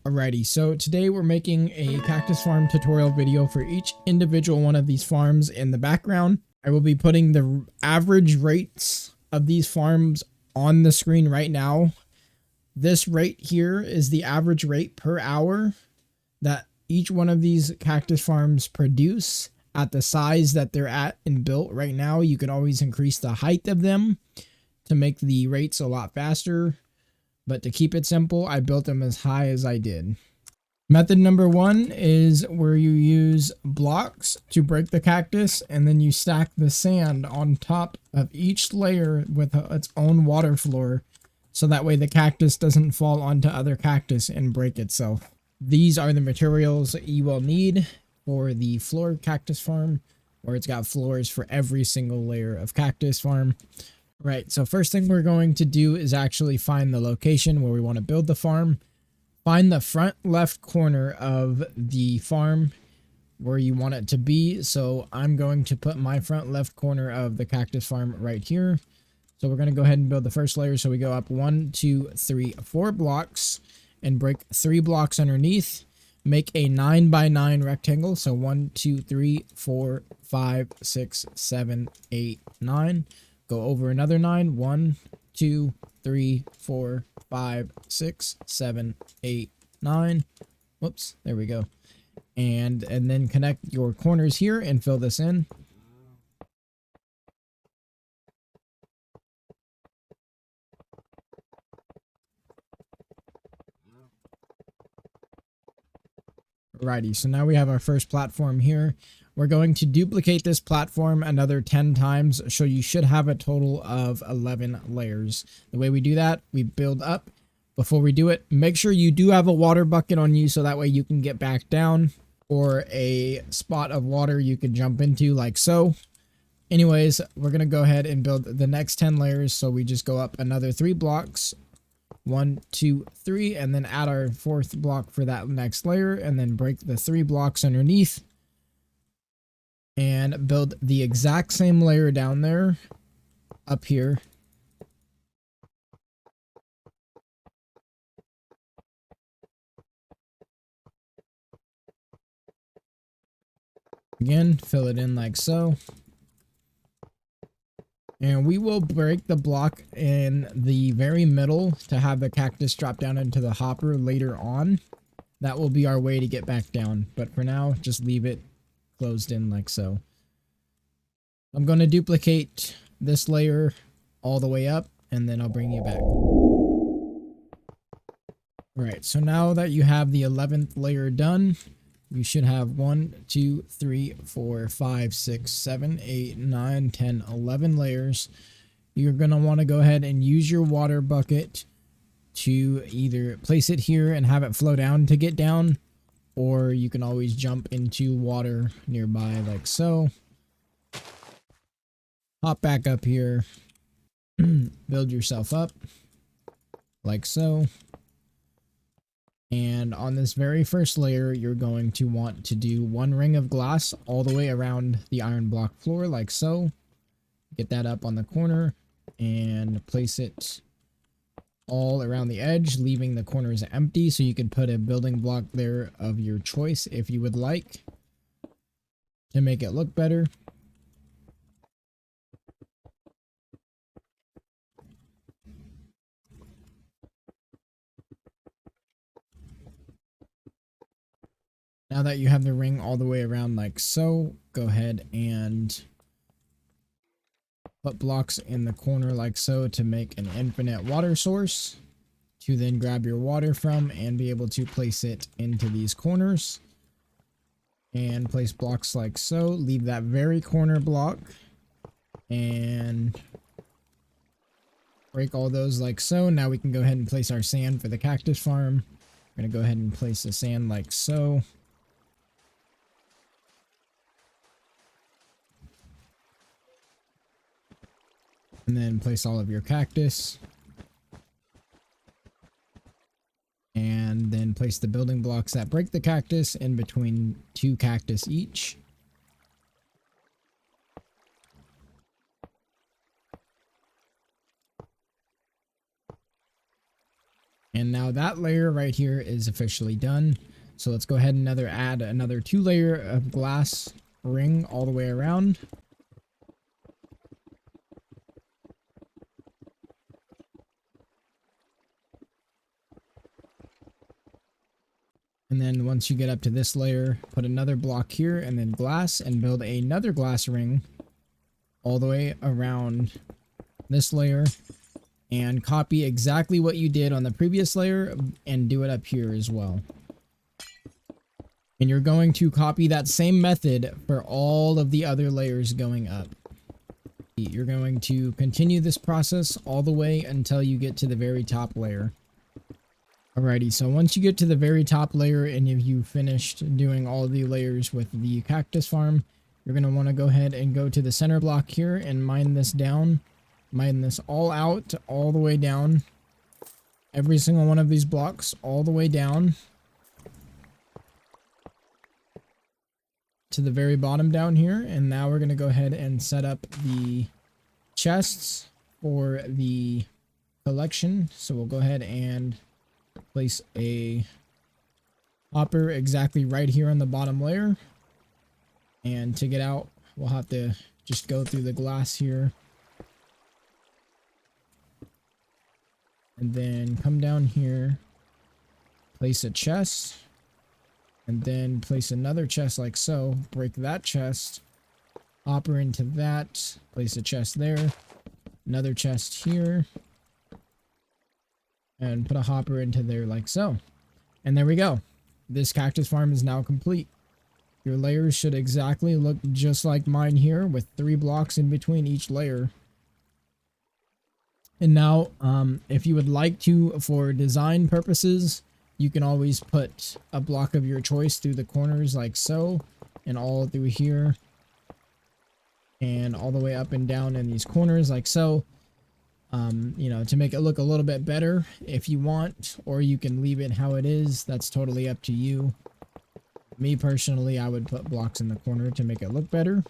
Alrighty, so today we're making a cactus farm tutorial video for each individual one of these farms in the background. I will be putting the average rates of these farms on the screen right now. This rate here is the average rate per hour that each one of these cactus farms produce at the size that they're at and built right now. You can always increase the height of them to make the rates a lot faster. But to keep it simple, I built them as high as I did. Method number one is where you use blocks to break the cactus, and then you stack the sand on top of each layer with its own water floor, so that way the cactus doesn't fall onto other cactus and break itself. These are the materials that you will need for the floor cactus farm, where it's got floors for every single layer of cactus farm. Right, so first thing we're going to do is actually find the location where we want to build the farm. Find the front left corner of the farm where you want it to be. So I'm going to put my front left corner of the cactus farm right here. So we're going to go ahead and build the first layer. So we go up 1, 2, 3, 4 blocks and break 3 blocks underneath. Make a 9 by 9 rectangle. So 1, 2, 3, 4, 5, 6, 7, 8, 9. Go over another 9. 1, 2, 3, 4, 5, 6, 7, 8, 9. Whoops, there we go. And then connect your corners here and fill this in. Alrighty, so now we have our first platform here. We're going to duplicate this platform another 10 times, so you should have a total of 11 layers. The way we do that, we build up. Before we do it, make sure you do have a water bucket on you, so that way you can get back down, or a spot of water you can jump into, like so. Anyways, we're going to go ahead and build the next 10 layers, so we just go up another 3 blocks. 1, 2, 3, and then add our 4th block for that next layer, and then break the 3 blocks underneath. And build the exact same layer down there, up here. Again, fill it in like so. And we will break the block in the very middle to have the cactus drop down into the hopper later on. That will be our way to get back down. But for now, just leave it closed in like so. I'm going to duplicate this layer all the way up, and then I'll bring you back. Alright, so now that you have the 11th layer done, you should have 1, 2, 3, 4, 5, 6, 7, 8, 9, 10, 11 layers. You're going to want to go ahead and use your water bucket to either place it here and have it flow down to get down, or you can always jump into water nearby like so. Hop back up here, build yourself up like so. And on this very first layer, you're going to want to do 1 ring of glass all the way around the iron block floor like so. Get that up on the corner and place it all around the edge, leaving the corners empty, so you could put a building block there of your choice if you would like to make it look better. Now that you have the ring all the way around like so, go ahead and put blocks in the corner like so to make an infinite water source to then grab your water from and be able to place it into these corners. And place blocks like so. Leave that very corner block and break all those like so. Now we can go ahead and place our sand for the cactus farm. We're going to go ahead and place the sand like so. And then place all of your cactus. And then place the building blocks that break the cactus in between 2 cactus each. And now that layer right here is officially done. So let's go ahead and add another 2 layer of glass ring all the way around. And then once you get up to this layer, put another block here and then glass, and build another glass ring all the way around this layer, and copy exactly what you did on the previous layer and do it up here as well. And you're going to copy that same method for all of the other layers going up. You're going to continue this process all the way until you get to the very top layer. Alrighty, so once you get to the very top layer and if you finished doing all the layers with the cactus farm, you're going to want to go ahead and go to the center block here and mine this down. Mine this all out, all the way down. Every single one of these blocks, all the way down to the very bottom down here. And now we're going to go ahead and set up the chests for the collection. So we'll go ahead and place a hopper exactly right here on the bottom layer. And to get out, we'll have to just go through the glass here. And then come down here, place a chest, and then place another chest like so. Break that chest, hopper into that, place a chest there, another chest here, and put a hopper into there like so. And there we go. This cactus farm is now complete. Your layers should exactly look just like mine here, with 3 blocks in between each layer. And now, if you would like to, for design purposes, you can always put a block of your choice through the corners like so, and all through here, and all the way up and down in these corners like so. You know, to make it look a little bit better if you want, or you can leave it how it is. That's totally up to you. Me personally, I would put blocks in the corner to make it look better.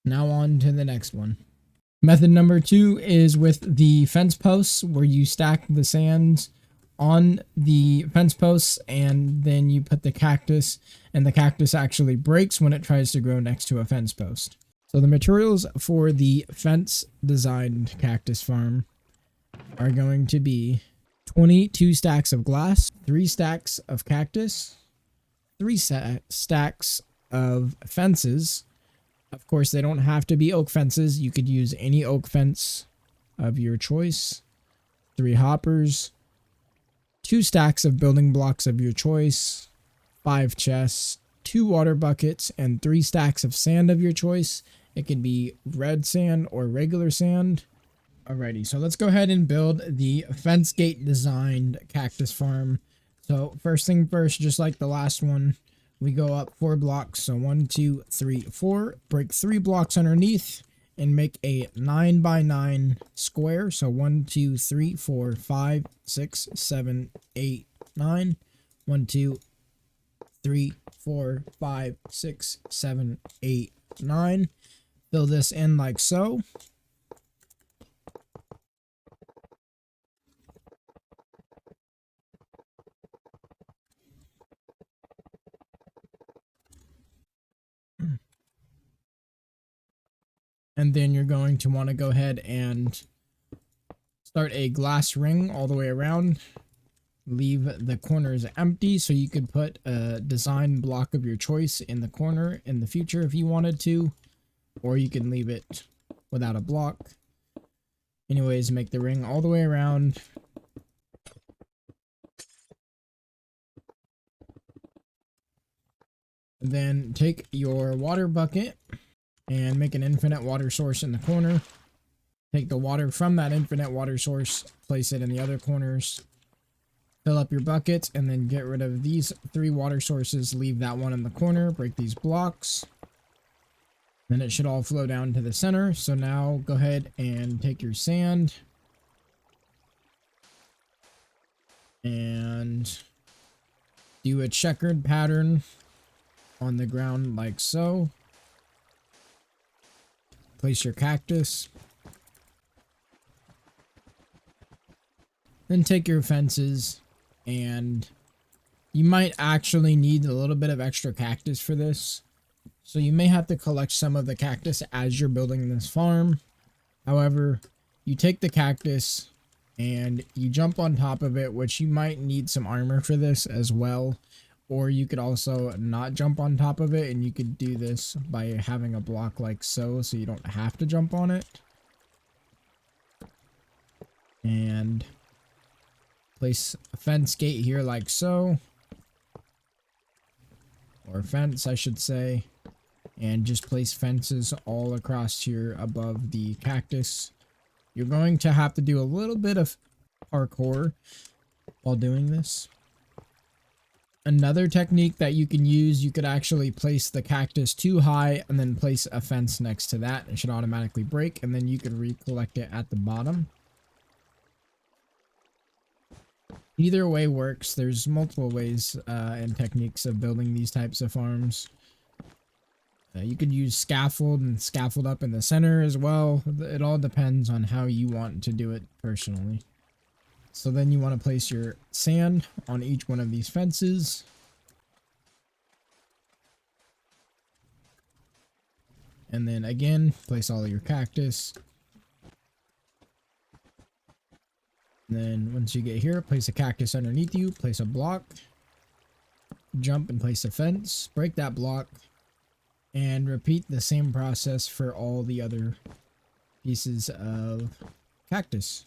Now on to the next one. Method number 2 is with the fence posts, where you stack the sand on the fence posts and then you put the cactus, and the cactus actually breaks when it tries to grow next to a fence post. So the materials for the fence designed cactus farm are going to be 22 stacks of glass, 3 stacks of cactus, 3 stacks of fences. Of course, they don't have to be oak fences. You could use any oak fence of your choice. 3 hoppers, 2 stacks of building blocks of your choice, 5 chests, 2 water buckets, and 3 stacks of sand of your choice. It can be red sand or regular sand. Alrighty, so let's go ahead and build the fence gate designed cactus farm. So first thing first, just like the last one, we go up 4 blocks. So 1, 2, 3, 4. Break 3 blocks underneath and make a 9x9 square. So 1, 2, 3, 4, 5, 6, 7, 8, 9. 1, 2, 3, 4, 5, 6, 7, 8, 9. Fill this in like so. And then you're going to want to go ahead and start a glass ring all the way around. Leave the corners empty so you could put a design block of your choice in the corner in the future if you wanted to, or you can leave it without a block. Anyways, make the ring all the way around. Then take your water bucket and make an infinite water source in the corner. Take the water from that infinite water source, place it in the other corners. Fill up your buckets and then get rid of these 3 water sources. Leave that one in the corner. Break these blocks. Then it should all flow down to the center. So now go ahead and take your sand and do a checkered pattern on the ground like so. Place your cactus. Then take your fences, and you might actually need a little bit of extra cactus for this. So you may have to collect some of the cactus as you're building this farm. However, you take the cactus and you jump on top of it, which you might need some armor for this as well. Or you could also not jump on top of it, and you could do this by having a block like so you don't have to jump on it. And place a fence gate here like so. Or fence, I should say. And just place fences all across here above the cactus. You're going to have to do a little bit of parkour while doing this. Another technique that you can use, you could actually place the cactus too high and then place a fence next to that. It should automatically break, and then you can recollect it at the bottom. Either way works. There's multiple ways and techniques of building these types of farms. You could use scaffold and scaffold up in the center as well. It all depends on how you want to do it personally. So then you want to place your sand on each one of these fences. And then again, place all of your cactus. And then once you get here, place a cactus underneath you, place a block, jump and place a fence, break that block, and repeat the same process for all the other pieces of cactus.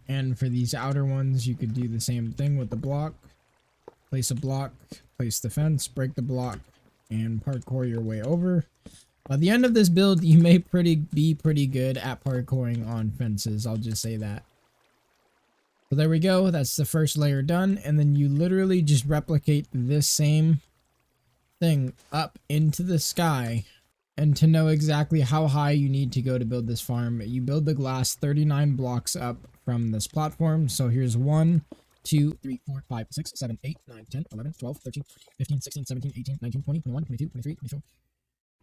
And for these outer ones, you could do the same thing with the block. Place a block, place the fence, break the block, and parkour your way over. By the end of this build, you may be pretty good at parkouring on fences. I'll just say that. So there we go. That's the first layer done. And then you literally just replicate this same thing up into the sky. And to know exactly how high you need to go to build this farm, you build the glass 39 blocks up from this platform. So here's 1, 2, 3, 4, 5, 6, 7, 8, 9, 10, 11, 12, 13, 14, 15, 16, 17, 18, 19, 20, 21, 22, 23, 24,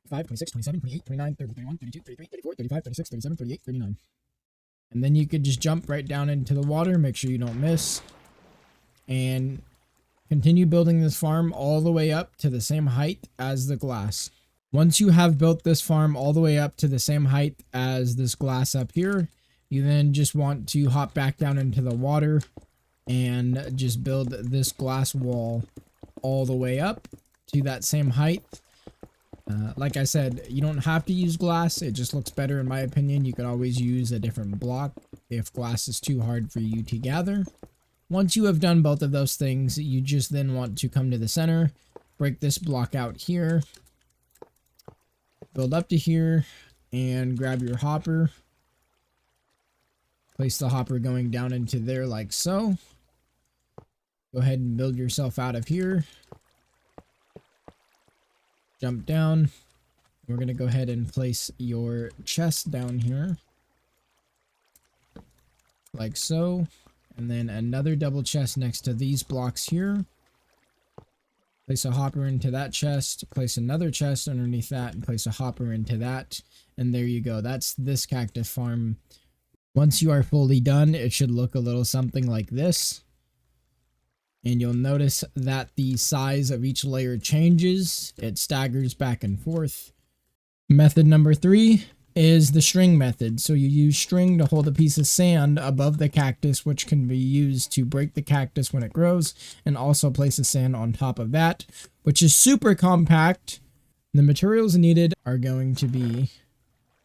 25, 26, 27, 28, 29, 30, 31, 32, 33, 34, 35, 36, 37, 38, 39. And then you could just jump right down into the water, make sure you don't miss, and continue building this farm all the way up to the same height as the glass. Once you have built this farm all the way up to the same height as this glass up here, you then just want to hop back down into the water and just build this glass wall all the way up to that same height. Like I said, you don't have to use glass. It just looks better in my opinion. You could always use a different block if glass is too hard for you to gather. Once you have done both of those things, you just then want to come to the center, break this block out here, build up to here, and grab your hopper. Place the hopper going down into there like so. Go ahead and build yourself out of here. Jump down. We're going to go ahead and place your chest down here. Like so. And then another double chest next to these blocks here. Place a hopper into that chest, place another chest underneath that, and place a hopper into that. And there you go. That's this cactus farm. Once you are fully done, it should look a little something like this. And you'll notice that the size of each layer changes. It staggers back and forth. Method number 3 is the string method. So you use string to hold a piece of sand above the cactus, which can be used to break the cactus when it grows, and also place the sand on top of that, which is super compact. The materials needed are going to be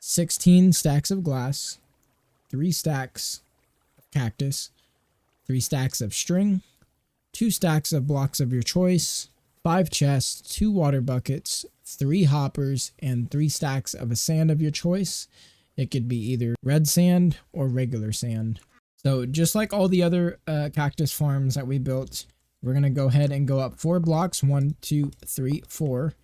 16 stacks of glass, 3 stacks of cactus, 3 stacks of string, 2 stacks of blocks of your choice, 5 chests, 2 water buckets, 3 hoppers, and 3 stacks of a sand of your choice. It could be either red sand or regular sand. So just like all the other cactus farms that we built, we're going to go ahead and go up 4 blocks, 1, 2, 3, 4,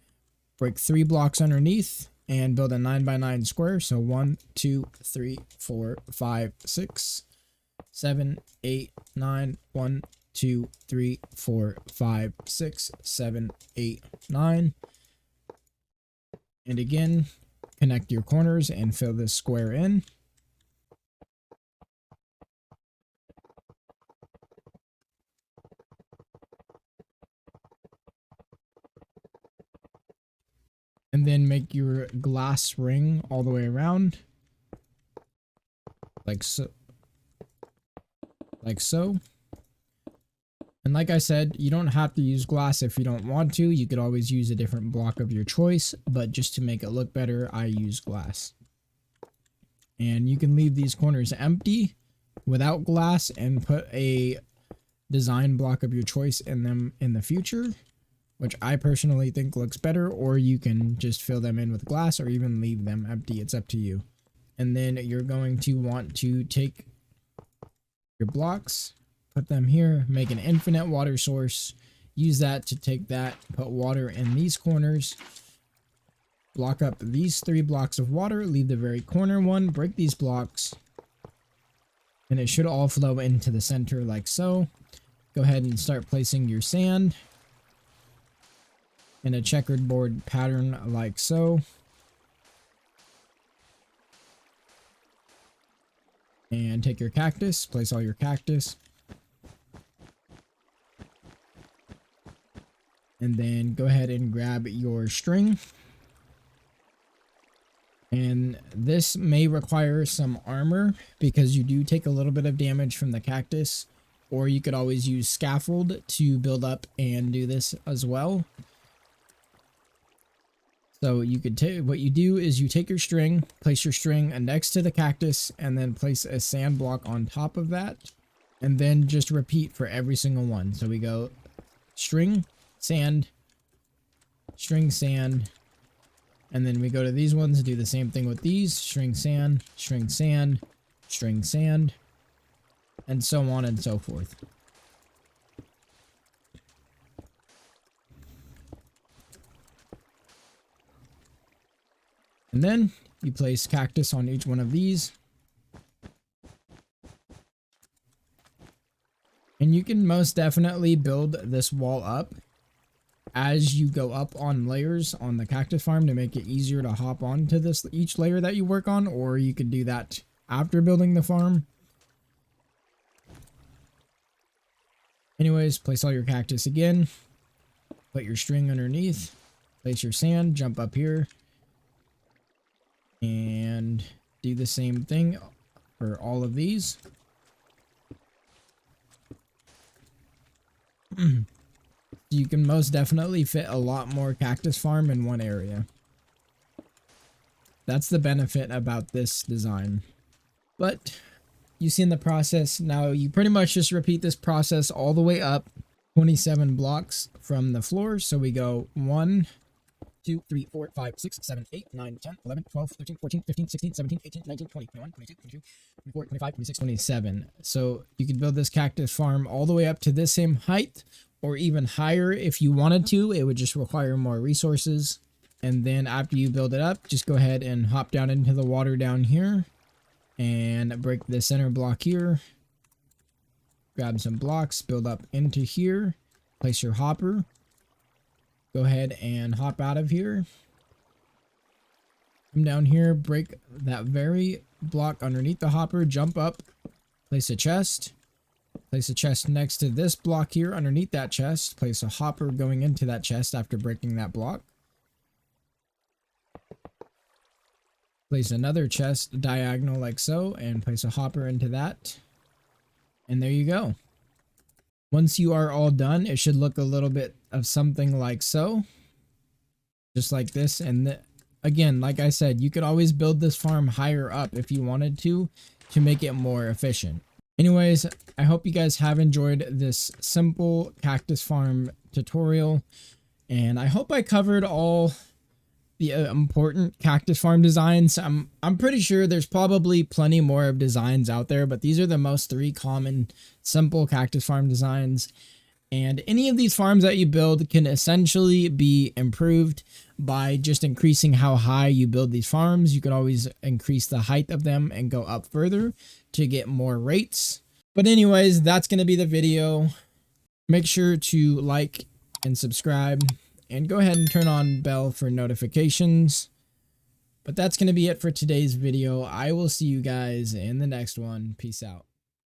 break 3 blocks underneath, and build a 9x9 square. So 1, 2, 3, 4, 5, 6, 7, 8, 9, 1, 2, 3, 4, 5, 6, 7, 8, 9. And again, connect your corners and fill this square in. And then make your glass ring all the way around. Like so. Like so. And like I said, you don't have to use glass if you don't want to. You could always use a different block of your choice, but just to make it look better, I use glass. And you can leave these corners empty without glass and put a design block of your choice in them in the future, which I personally think looks better, or you can just fill them in with glass or even leave them empty. It's up to you. And then you're going to want to take your blocks, put them here, make an infinite water source, use that to take that, put water in these corners, block up these 3 blocks of water, leave the very corner one, break these blocks, and it should all flow into the center like so. Go ahead and start placing your sand in a checkered board pattern like so. And take your cactus, place all your cactus. And then go ahead and grab your string. And this may require some armor because you do take a little bit of damage from the cactus, or you could always use scaffold to build up and do this as well. So you could take, what you do is you take your string, place your string next to the cactus, and then place a sand block on top of that, and then just repeat for every single one. So we go string, sand, string, sand, and then we go to these ones and do the same thing with these, string, sand, string, sand, string, sand, and so on and so forth. And then you place cactus on each one of these. And you can most definitely build this wall up as you go up on layers on the cactus farm to make it easier to hop onto this each layer that you work on, or you could do that after building the farm. Anyways, place all your cactus again. Put your string underneath. Place your sand, jump up here. And do the same thing for all of these. You can most definitely fit a lot more cactus farm in one area. That's the benefit about this design. But you've seen the process. Now you pretty much just repeat this process all the way up 27 blocks from the floor. So we go 1, 2, 3, 4, 5, 6, 7, 8, 9, 10, 11, 12, 13, 14, 15, 16, 17, 18, 19, 20, 21, 22, 23, 24, 25, 26, 27. So you could build this cactus farm all the way up to this same height or even higher if you wanted to. It would just require more resources. And then after you build it up, just go ahead and hop down into the water down here and break the center block here. Grab some blocks, build up into here, place your hopper. Go ahead and hop out of here. Come down here, break that very block underneath the hopper, jump up, place a chest. Place a chest next to this block here underneath that chest. Place a hopper going into that chest after breaking that block. Place another chest diagonal like so and place a hopper into that. And there you go. Once you are all done, it should look a little bit of something like so. Just like this. And again, like I said, you could always build this farm higher up if you wanted to make it more efficient. Anyways, I hope you guys have enjoyed this simple cactus farm tutorial. And I hope I covered all the important cactus farm designs. I'm pretty sure there's probably plenty more of designs out there, but these are the most 3 common simple cactus farm designs. And any of these farms that you build can essentially be improved by just increasing how high you build these farms. You can always increase the height of them and go up further to get more rates. But anyways, that's going to be the video. Make sure to like and subscribe and go ahead and turn on bell for notifications. But that's going to be it for today's video. I will see you guys in the next one. Peace out.